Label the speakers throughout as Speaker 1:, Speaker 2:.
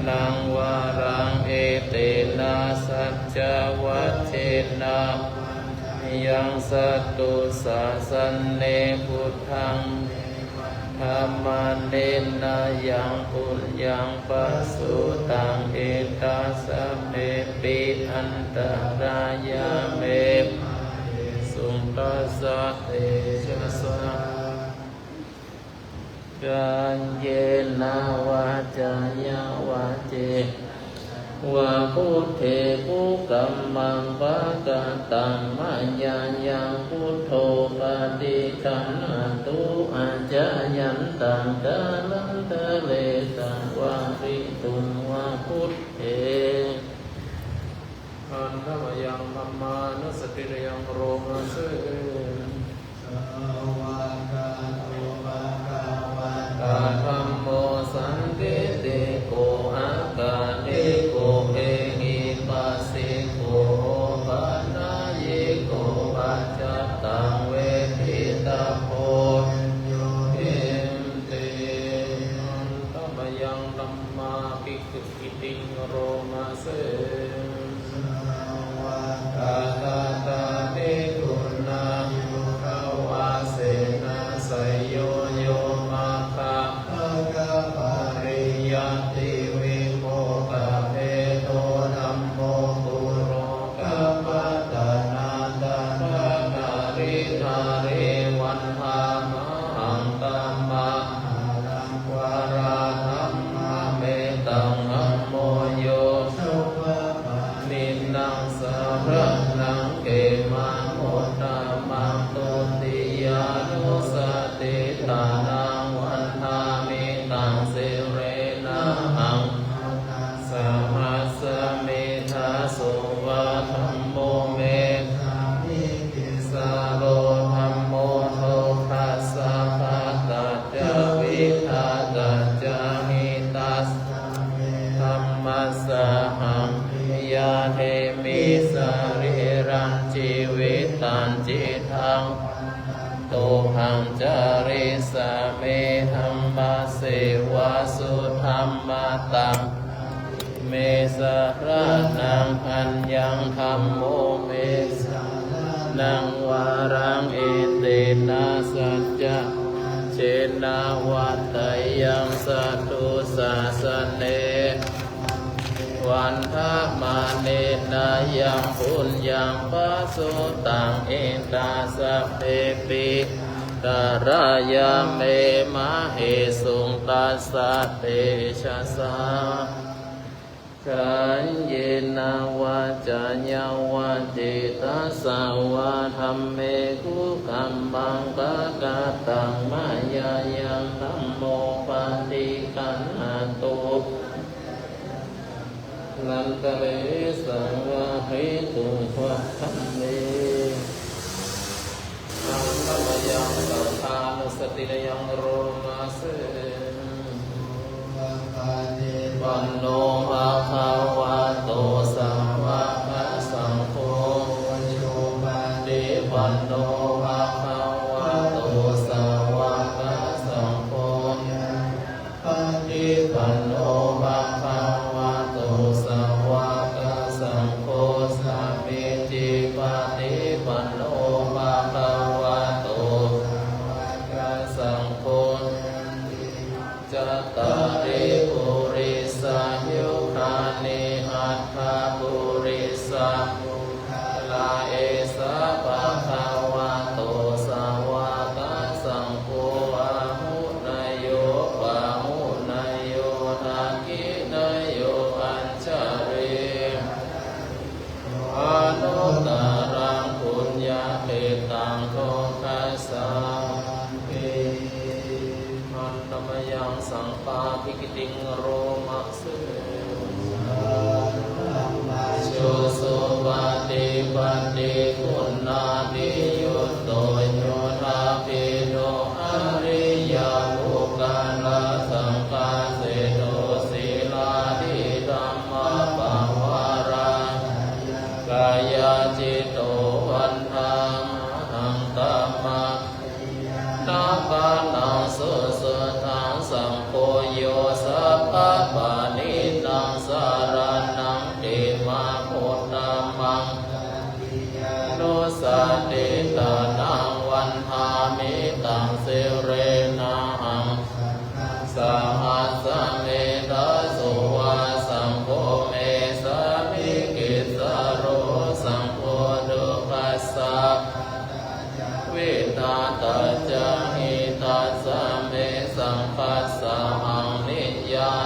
Speaker 1: นังวารังเอเตนะสัจจวัชเชนะยังสัตตุสาสันเนพุทธังธรรมาเนนะยังปุญญังปัสสุตังเอตัสสะเมปิอันตรายาเมสุงตัสสะเตชะสะกันเยนะวาจายาวาเจวะพุทเทปุกัมมังปะกะตังมะยายังพุทโธปฏิคันหตุอาจายันตังกาลันทะเลตังวะริตุงวะพุทเทอันธรรมยังธัมมานุสติยังโรมาเสสวากาโตภะคะวะตาธัมโมสันติติโกอากาลิโกเอหิปัสสิโกปะนายิโกปัจจตังเวทิตาโพโยหิมติธัมมยังธัมมาภิกขุอิติโรมาเสวากาตาตาติกุณายุขวาเสนะสยโยโยมาคะภะคะปะริยติวิโมกะเภโทธัมโมปุโรกัปปะตานาตานาริธาเรวันหามหังตัมมะวาราธัมมะเมตังอัมโมโยสุภะนินังสารนังเกมาโมตามังตุติยานุสติตานังวันทามิตังสิเรนะหังสหัสสะเมธาสุวะธัมโมเมธามิติสาโลธัมโมโทคัสสะภะตัจจวิทาตัจจหิตัสสะธัมมัสสะหังยาเทมิสรีรังชีวิตันจิตังโตหังจาริสะเมธัมมาเสวะสุธัมมาตังเมสระนังอัญญังธัมโมเมสนังวารังเอเตนะสัจจะเชนะวัตตยังสัตตุสาสเนวันทะมาเนนะยังปุญญังปัสสุตังเอตัสสะเปปิตารายาเมมะเหสุงตัสสะเตชะสากันเยนะวาจายาวาจิตัสสะวะธัมเมกุกัมมังปะกะตังมะยายังธัมโมปฏิคันหตุนันตเรสังวะเหตุวะธัมเมอังธัมมยังสัทธานุสติยังโรมาเสวันโนภะคะวะโตสาวกสังโฆวันโนภะคะวะโตสาวกสังโฆปฏิปันโนภะคะวะโตสาวกสังโฆสัมมิจิปฏิปันโนภะคะวะโตสังโฆจัตตาริปุริสายุคานิอัตถาปุริสาลาเอสะภะคะวะโตสาวกสังโฆอะหุนายโยปะหุนายโยนาคินายโยอัญชริอนุตตรังปุญญาเขตังโทคัสสะธัมมยังสังฆาภิกติงโรมาเสสุสุปฏิปันติคุณาภิยุตโตโยธาภิโนอริยบุคคลสังฆาเสโตศีลาธิธัมมะปะวารา กายจิตโตวันทังหังตัมมังนาปานังสุสุทังสัมโพโยสัพพะปานินา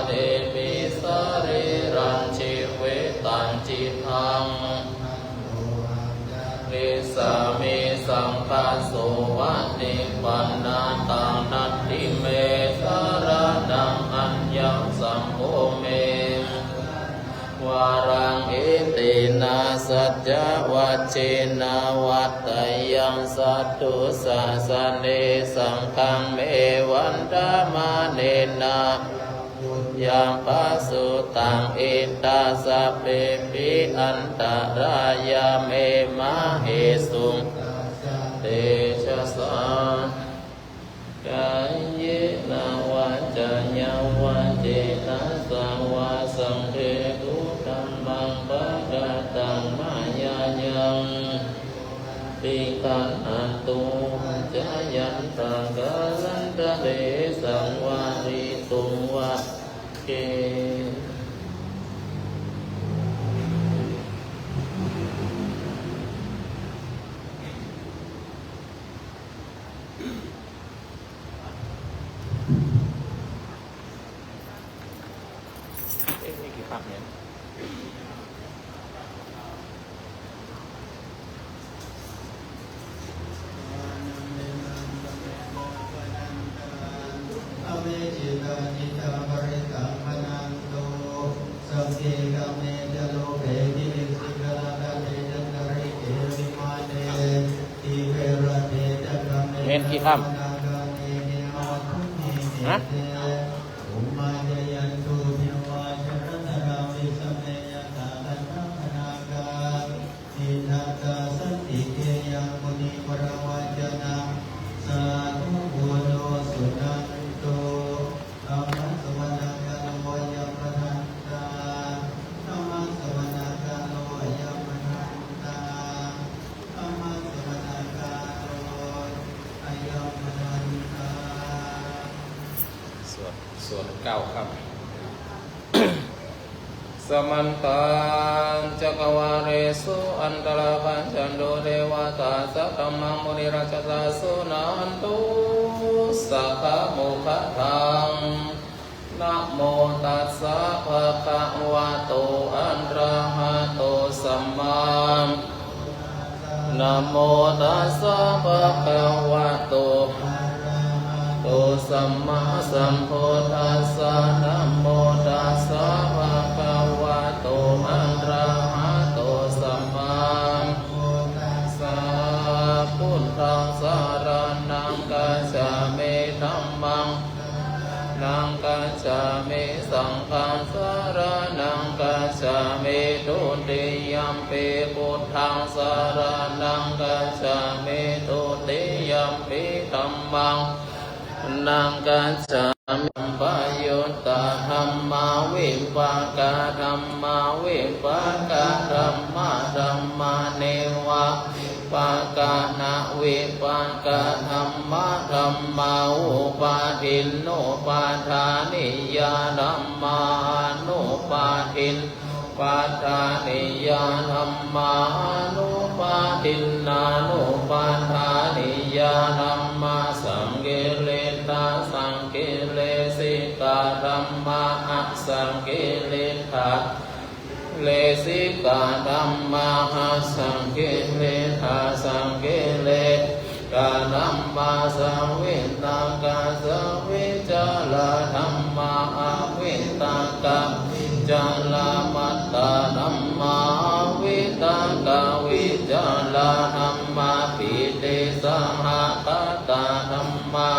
Speaker 1: เดมิสริรันชีเวตันจิตังนิสามิสังฆาโสวัตติปันนาตังนัตติเมสารนังอัญญังสังโฆเมวารังอิตินาสัจจวัชชินาวัตตยังสัตตุสาสเนสังฆังเมวันดามาเนนะยังปัสสุตังอิตาสัพเพปิอันตรายาเมมะเหสุเตชะสังกายเยนะวัจจะยังวัจเจนะสังวาสังเทตุธัมมังปะกะตังมายายังปิคันอันตุจายันตังกาลันตะเลสังวาริตุงวะเกนี่กี่ปักเนี่ยเมนกี่คำฮะส่วนเก้าครับสมันตังจักวาเรสุอันตราปัญจันโดเทวตาสัพพมังมุนิราชตาสุนันตุสัพพะโมคขังนะโมตัสสะภะคะวะโตอะระหะโตสัมมานะโมตัสสะภะคะวะโตโตสัมมาสัมพุทธัสสะนะโมตัสสะภะคะวะโตอะระหะโตสัมมาสัมพุทธัสสะสรณังกัจฉามิธัมมังนังกัจฉามิสังฆังสรณังกัจฉามิทุติยัมปิพุทธังสรณังกัจฉามิทุติยัมปิธัมมังนังกัจฉามิปยุตตะธัมมาวิปากะธัมมาวิปากะธัมมาธัมมาเนวะปากะนะวิปากะธัมมาธัมมาอุปาทินโนปาทานิยาธัมมานุปาทินปาทานิยาธัมมานุปาทินนานุปาทานิยาธัมมาสังเกเลตาสังเกเลสิกาธัมมาอะสังเกเลทาเลสิกาธัมมาอะสังเกเลทาสังเกเลกาธัมมาสังวิตากาสังวิจาลาธัมมาอะวิตากาจาลามัตตาธัมมาวิตากาวิจาลาธัมมาปิเตสหคตาธัมมา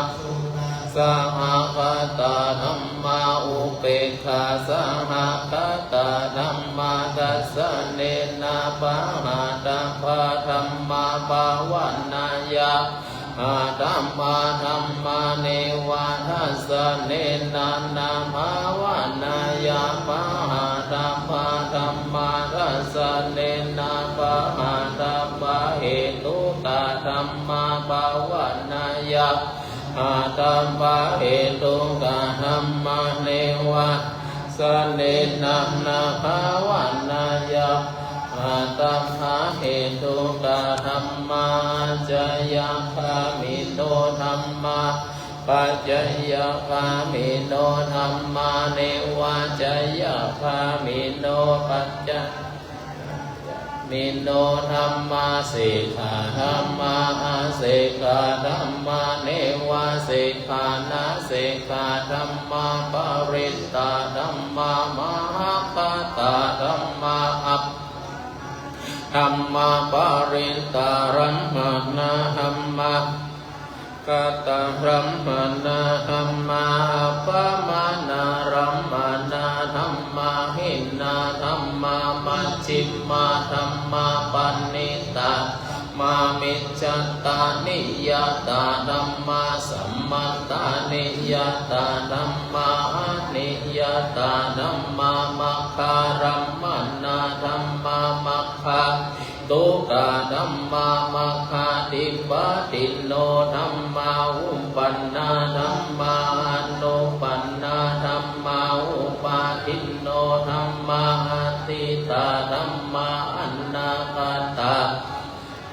Speaker 1: สหคตาธัมมาอุเปกขาสหคตาธัมมาทัสสะเนนะปะหะตะภะธัมมาภาวันนายะธัมมาธัมมาเนวะทัสสะเนนะนะภาวันนายะปะหะตะภะธัมมาทัสสะเนนะปะหะตะภะเหตุตาธัมมาภาวันนายะธัมมาเหตุกะธัมมาเนวะสเนนะนะภาวันนายะธัมมาเหตุกะธัมมาจายะคามิโตธัมมา ปัจจยคามิโนธัมมาเนวาจยคามิโนปัจจมิโนธัมมาสิกขาธัมมาอาสิกขาธัมมาเนวาสิกขานาสิกขาธัมมาปริตตาธัมมามหาปตาธัมมาอัปธัมมาปริตตารัมมนาธัมมากัตตารัมมนาธัมมาปะมานารัมมนาธัมมาหินาธัมมามัชฌิมาธัมมาปันนิตามามิจจตานิยตาธัมมาสัมมัตตานิยตาธัมมานิยตาธัมมามัคคารัมมนาธัมมามัคคาตุกะธัมมามัคคาติปะติโนธัมมาอุปันนาธัมมาอนุปันนาธัมมาอุปาทิโนธัมมาอติตาธัมมาอนาคตา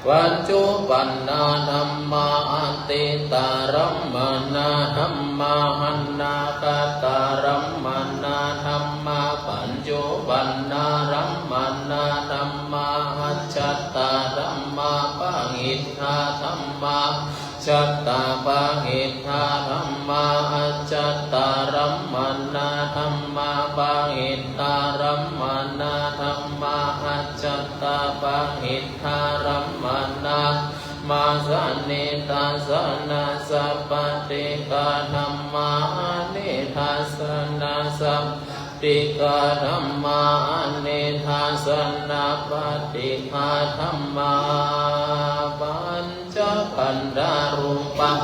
Speaker 1: ปัจจุปันนาธัมมาอติตารัมมนาธัมมาหันนาคตารัมมนาธัมมาปัจจุปันนารัมมนาธัมมาหัจจตาธัมมาปะหิทธาธัมมาชัตตาปะหิทธาธัมมาหัจจตารัมมนาธัมมาปะหิทธารัมมนาธัมมาหัจจตาปะหิทธารัมมนามาสนิทัสสนะสัพพติกาธัมมานิทัสสนะสัพติกาธัมมานิทัสสนะปฏิฆาธัมมาปัญจขันธารูปัง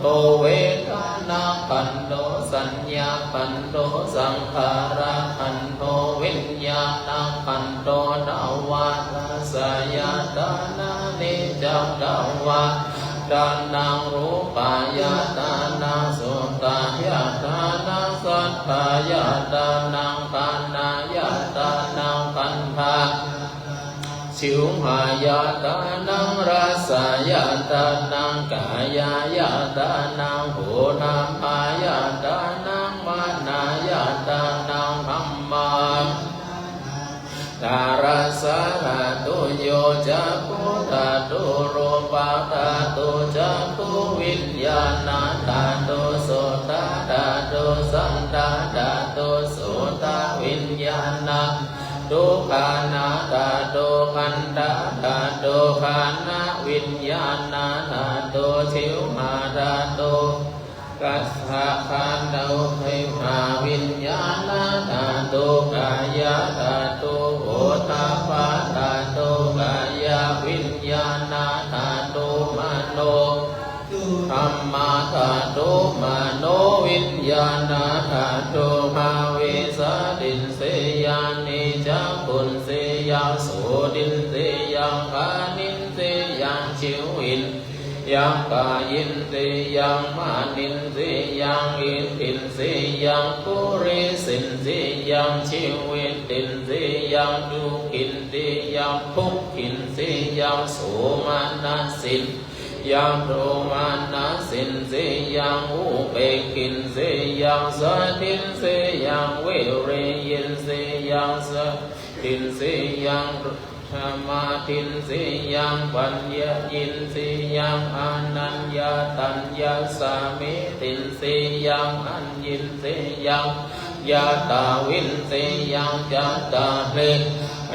Speaker 1: โตเวทนาขันโตสัญญาขันโตสังขาราขันโตวิญญาณขันโตดาวาทสยตานานิจักดาวาทานังรูปายตานังสุตายตานังสัทธายตานังปานายตานังคันธาชิวหายตานังรัสยตานังกายตานังโหนังพายตานังมานายตานังธัมมาตารัสหะตุโยจักขุธาตุรูปะธาตุจักขุวิญญาณธาตุโสตธาตุสัทธาธาตุโสตวิญญาณทุกขานาธาตุขันธาธาตุขันธวิญญาณธาตุชิวหาธาตุกัสสะขันธวิหาวิญญาณธาตุกายธาตุโหตปะธาตุกายวิญญาณธาตุมโนธัมมาธาตุมโนวิญญาณธาตุภาเวสตินเสยานิจักขุนเสยังโสตินเสยังกานินเสยังชิวินยังกายินเสยังมานินเสยังอินตินเสยังปุริสินเสยังชิวินตินเสยังดุขินเสยังภุขินเสยังโสมานัสสินยังโรมานัสสินเสยังอุเบกินเสยังสัตตินเสยังเวเรยินเสยังสัตตินเสยังธรรมาทินเสยังปัญญยินเสยังอนัญญาตัญญาสามิตินเสยังอัญญินเสยังยาตาวินเสยังจัตตาเล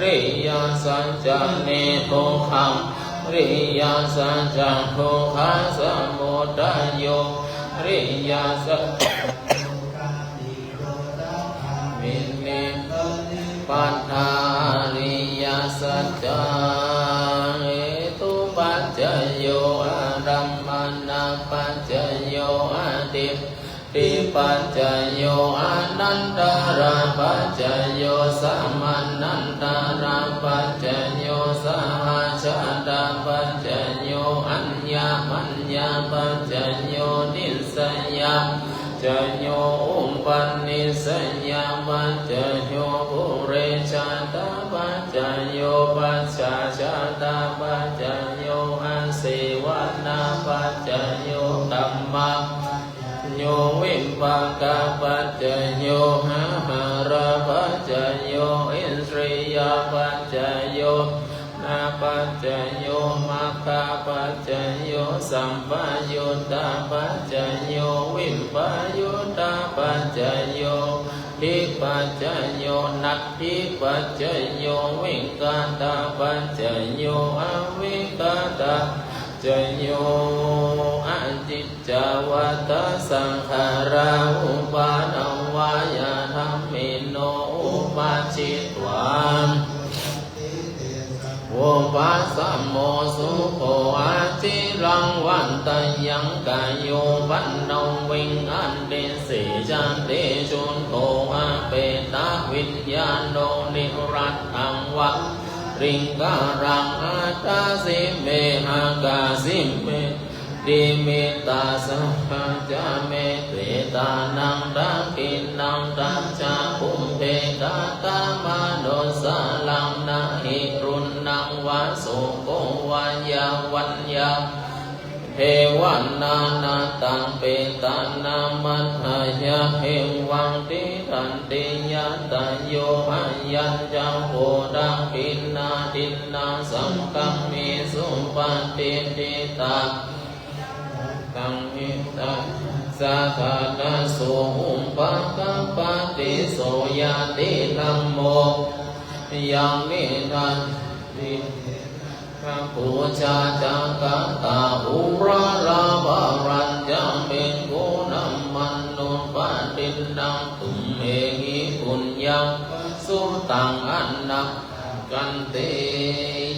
Speaker 1: ริยาสัจจเนโภคังริยาสัจจโภคะสมุทัยโยริยาสัจมิเนปัฏฐาริยสัจจะเหตุปัจจโยอารัมมณปัจจโยอาติปัจจโยอนันตระปัจจโยสัมมานันตระปัจจโยสหัชตาปัจจโยอัญญมัญญปัจจโยนิสยาจโยอุปนิสยาปัจจโยปุเรชาตาปัจจโยปัจจชาตาปัจจโยอันเสวนาปัจจโยธัมมา โยวิปัสสปัจจโยหาหาราปัจจโยอินทรียปัจจโยนาปัจจโยมัคคะปัจจโยสัมปยุตตาปัจจโยวิปยุตตาปัจจโยทิปัจจโยนัตถิปัจจโยวิกาตาปัจจโยอวิกาตาจโยอจิจจวัตตสังขาราอุปาณวายธัมมิโนอุปาชิตวาโอปัสสโมสุโภอาจิรังวันตยังกายโยวันนงวิงอันเดสิจันเตชุนโตอาเปตาวิญญาโนนิรัตถังวะริงการังอาตาสิเมหากาสิเมดิเมตาสัพพจาเมเตตานังดังกินังดังจาภูมิเปตาตามโนสาลังนาหิรุณนังวาสุโกวายาวัญญาเทวันนานาตังเปตานามัฏฐายะเหวังติทันติยะตาโยอายัญจังโพดังปินนาทินนาสังกัมมิสุปฏิทิตาตังหิตาสัทธานาสุหุมปะกัปปติโสยติธัมโมยังนิทันติพระปูชาจังกตาอุราราบารัญจังเมโกนัมมันโนปะตินังตุมเมหิปุญญังสุตังอันนักกันเต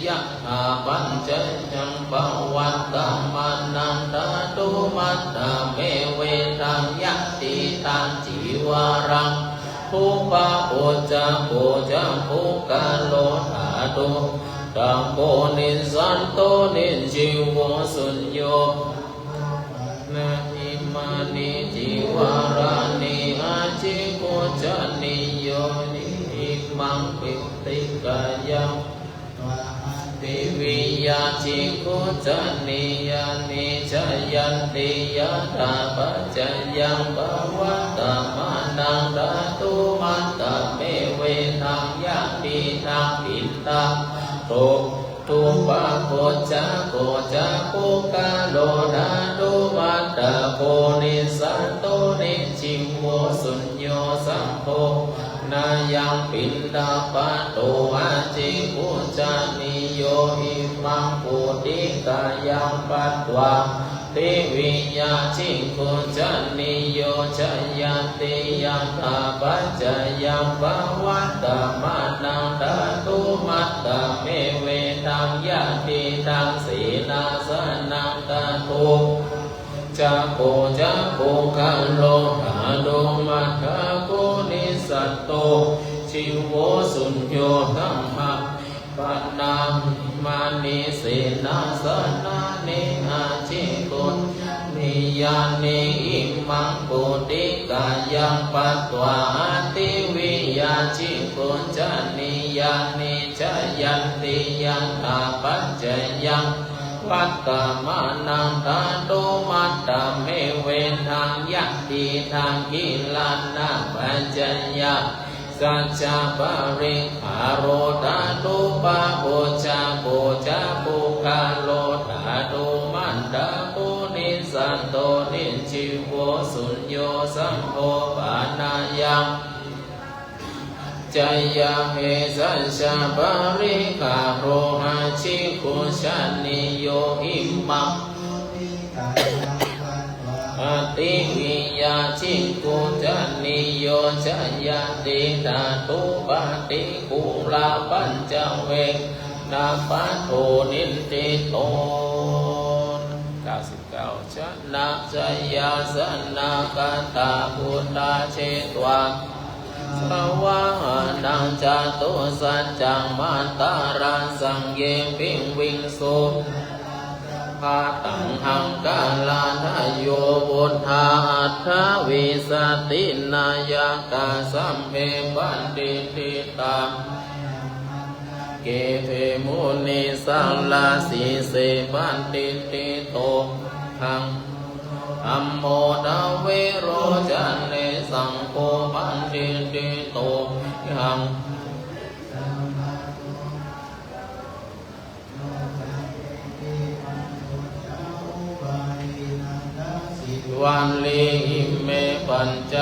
Speaker 1: ยะอาปัญจจังปวัตตมานันตตุมัตตเมเวทังยะติตังจิวารังภูปะโอจาโกจาภูกาโลธาตุตังโกนิสันโตนิจิวสุญโยนะอิมานิจิวารานิอาจิโกจานิโยนิมังปิติกายังติวิยาจิโกจานิยานิจายันติยาตาปัจจยังภวัตตมานังดาตุมัตตเมเวทังยะติทังปิตาโตตุปะโกจาโกจาโกกาโลดาตุมัตตโกนิสันโตนิจิโวสุญโยสัมโภนายังปินดาปะโตอาจิปุจานิโยอิมังปุติกายังปัตวาติวิยาจิปุจานิโยชยันติยัตถาปัจจยังภวัตตมานังดาตุมัตตเมเวทังยะติทังสีนาสนังตาตุจะโกจะโกคันโลหะโดมัคคะโกนิสัตโตชิโวสุญโยธัมมะปันนามานิสีนาสนานิอาจิโกนิยานิอิมังปุติกายังปัตตวาติวิยาจิโกจานิยานิจยันติยังตาปัจจยังวัตตมานังตาโตมัตตเมเวทังยะติทังกิลานาปัจจยะสัจจปาริคาโรตาตุปะโกจาโกจาโกกาโลตาตุมันตาโกนิสันโตนิจิโวสุญโยสัมโภปานายังจายาเมสัญชาปาริกาโรหะชิคุชานิโยอิมังอติวิยาชิคุจานิโยชยติตาตุปฏิกุลาปัญจเวกนาปัตโตนินติโต99ชนะจยาสนาคตาพุทธาเชตวาสวะนังจตุสัจจังมัตตาราสังเยปิงวิงสุภาตังหังกาลาทโยบุทธาอัฏฐวิสตินายกาสัมเพปันติติตาเกเภมุนิสังลาสีเสปันติติโตทัง ธัมโมนาเวโรจันเนสังโฆปันติติโตยังวันลีอิเมปัญจ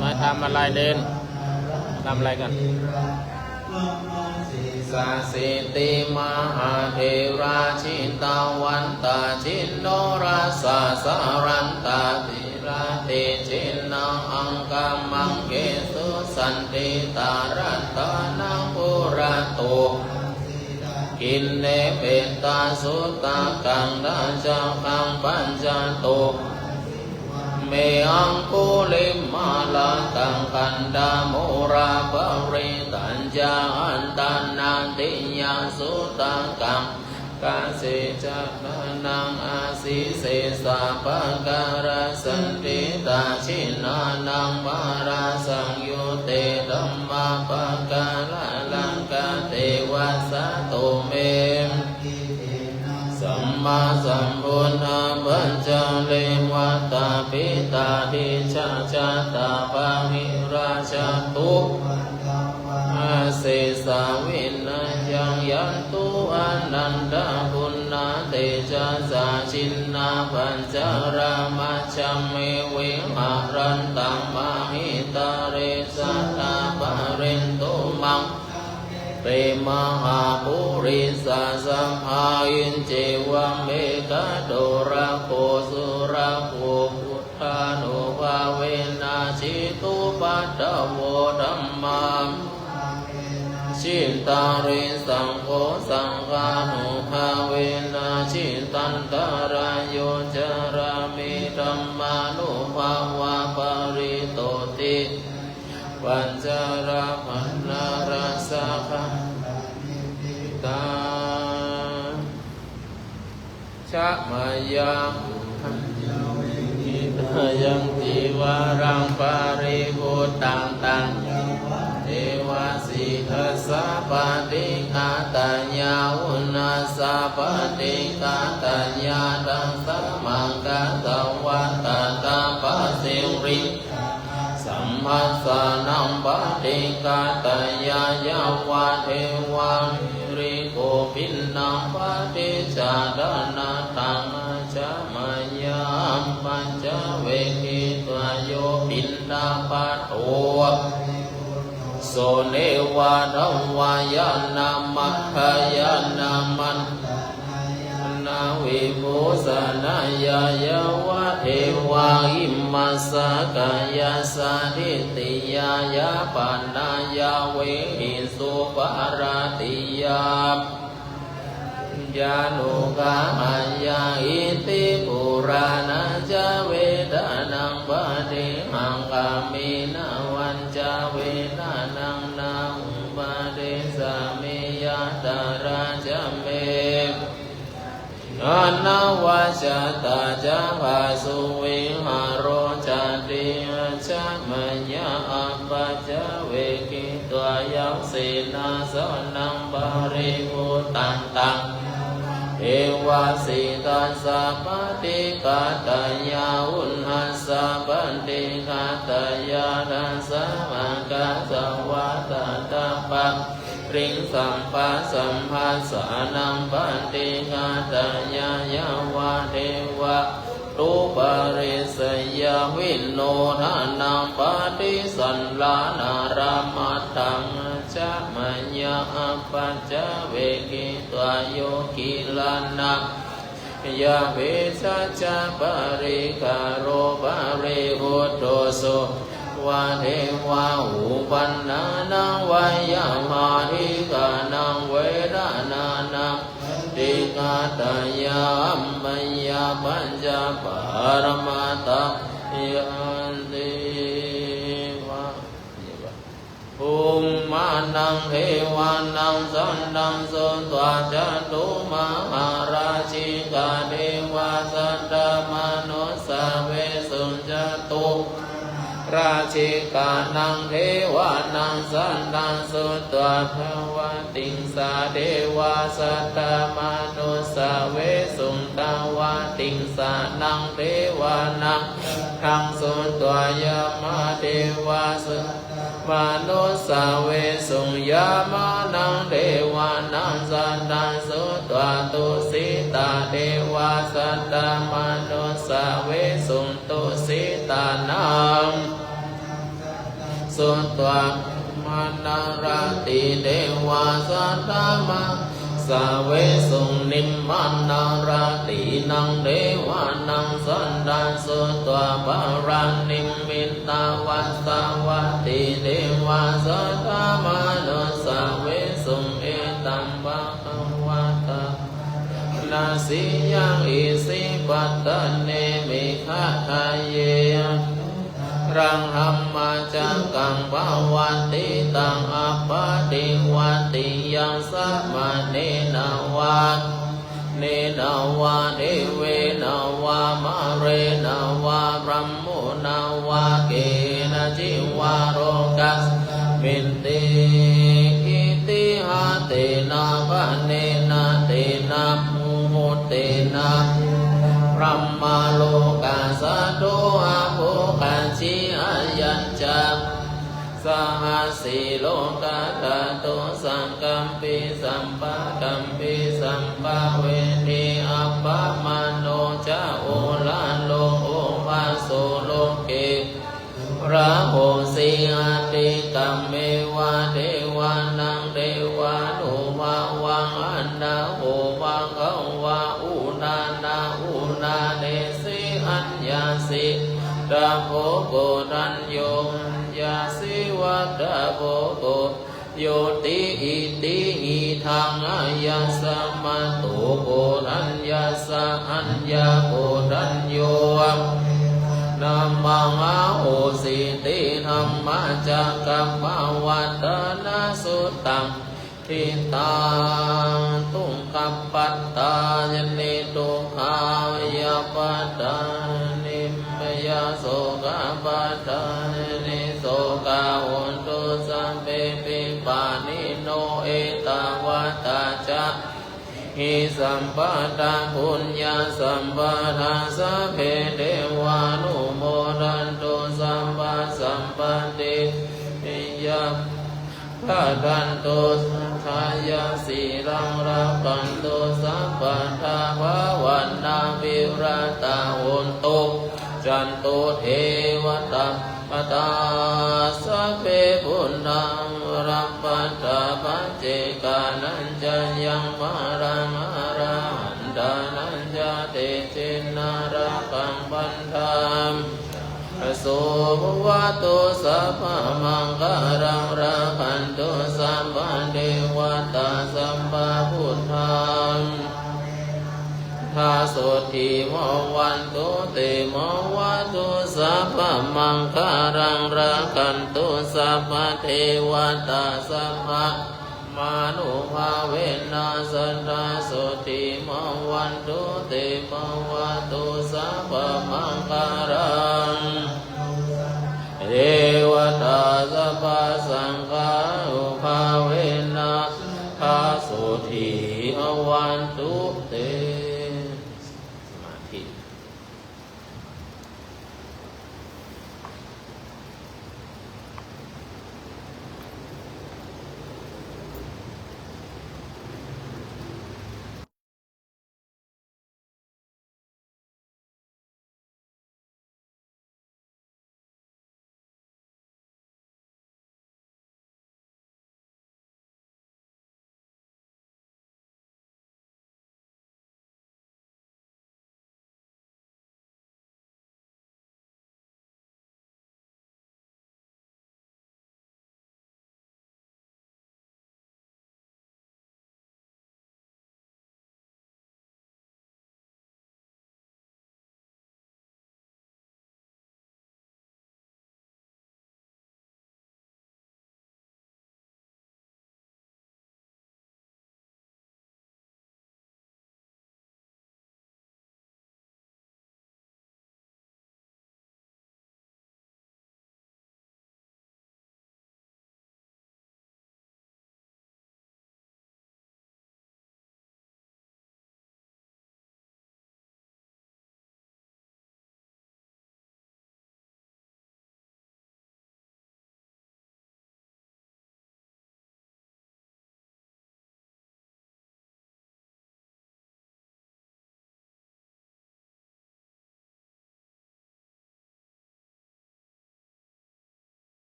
Speaker 1: มาทำอะไรเด่นทำอะไรกันสาสิติมหาเทราชินตาวันตาชินโนราสาสารันตาติราติชินนาอังกามังเกสุสันติตารัตตานังปุระโตกินเนเปตาสุตากังดาจาคังปัญจโตเมอังคุลิมาลาตังกันดาโมราปริตัญญาอันตันนันติยาสุตังกังกาเสจักนังอาศิเสสะปะการะสันติตาชินานังมาราสังยุเตธัมมาปะการะลังกาเทวะสะโตเมสัมมาสัมพุทธะปัญจเลวัตตาปิตาทิชาชาตาปะหิราชตุอาเสสาวินัยยังยันตุอนันตปุณณเตชะสาชินนาปัญจรามาชัมเมวิหารันตังมหิตาเรสัตตาปะเรนตุมังเปมหาปุริสาสัมภายินเจวะเมกะโดระโคสุระโคพุทธานุภาเวนะชิตุปัตตโวธัมมังชิตาริสังโฆสังฆานุภาเวนะชิตันตรายโยจารามิธัมมานุภาวะปริโตติปัญจราพันนาราสะขะตาชะมายังอิทายังจิวารังปาริภูตังตังเทวาสิกสัพพติกาตัญญาอุณาสัพพติกาตัญญาตังสัมมังกัสสวัตตาปัสสิริสัมมาสานัมปฏิกาตัญญายาวะเทวาริโกปินนังปฏิจาดานาตังจามายามปัญจเวกิตวโยปินนาปัตโตโสเนวาดัมวายานามัคคายานามันนาวิภูสนายายาวะเทวาอิมัสสะกายาสาธิติยายาปานายาเวหิสุปาราติยายานุกามายาอิติปุรานาจาเวดานังปะเดหังกามินาวันจาเวดานังนาอุปะเดสามิยาตาราจเมอนาวาจตาจาภาสุวิหารโรจันติชะมัญญาอัปปะจเวกิตัวยัมเสนาสนังบาริภูตันตังเอวาสิตัสสะปฏิกาตัญญาอุณหัสสะปฏิกาตัญญาทัสสะมังกัสสวะตตาปะริงสัมปัสสัมภาสานังปฏิกาตัญญายาวะเทวะรูปริสยาวินโนทานังปฏิสันลานารามัตตังชะมัญญาอัปปัจจเวกิตัวโยกิลานังยะเวสัจจปริกาโรปริหุตโตโสวะเทวะอุปันนานังวายามาธิกานังเวดานานังติกาตัญญาอัมมัญญาปัญจปารมาตายันติวะภูมิมานังเทวานังสันดังสุตวะจัตุมหาราชิกาเทวาสัตตมนุสสะเวสุจตุก ราชิกานังเทวานังสันตังสุตตวะภวติงสาเทวาสัตตมนุสาเวสุงตาวาติงสานังเทวานังทังสุตตวะยมาเทวาสุมนุสาเวสุงยามานังเทวานังสันตังสุตตวะตุสิตาเทวาสัตตมนุสาเวสุงตุสิตานังสุตตวะมานังราติเทวาสัตตมะสาเวสุงนิมมานังราตินังเทวานังสันตังสุตตวะปารานิมิตตาวัสสาวติเทวาสัตตมนุสาเวสุงเอตัมปะคะวะตานาสิยังอิสิปัตตเนมิฆะทะเยรังหัมมาจักกังภวันติตังอัปปติวันติยังสัมมาเนนะวะเนนะวะเดเวนะวะมะเรนะวะพรหมโมนะวะเกนะจิวะโรกัสมินติอิติหะเตนะภะเนนะเตนะมุหุเตนะพรหมโลกัสสะโตอะโภคัญชิอายัญจะสหัสสิโลกาตโตสังกัมปิสัมปะกัมปิสัมปะเวทิอัปปะมโนจะโอลาโลโอวาโสโลเกระโหสิอาติกัมเมวะเทวานังเทวานุวาวังอันนาโหวังเขาวาอุนานาอุนาเนสิอัญญาสิตาโภโกรัญโยยาสิวัตตาโภโกโยติอิติหิทังอายัสสะมัตโตโกรัญญาสะอัญญาโกรัญโยนามังอาโหสิติธัมมาจักกัปปวัตตนาสุตังทิตังตุงคัปปัตตายนิทุขายาปัตตานิมยาโสกปัตตานิโสกาหุนตุสัมเปปิปานิโนเอตวัตตาจะหิสัมปะทาปุญญาสัมปะทาสัพเพเทวานุโมทันตุสัมปะสัมปติยะพระกันตุสัทธายาสีรังรักขันตุสัพพะทาภวันนาวิราตาหุนตุจันตุเทวตาปตาสัพเพปุณณังรัมปัตตาปัจเจกานัญจยังมารังอาราหันดานัญจเตจินนารักังบันธามสุภวตุสัพพมังคารังราคันตุสัมปันเทวตาสัมปะพุทธังทาสุทิโมวันตุเตโมวัตุสัพพมังคารังราคันตุสัพพเทวตาสัพพมานุภาเวนัสสันทาสุทิโมวันตุเตโมวัตุสัพพมังคารังเทวตาสัพพสังฆาอุภา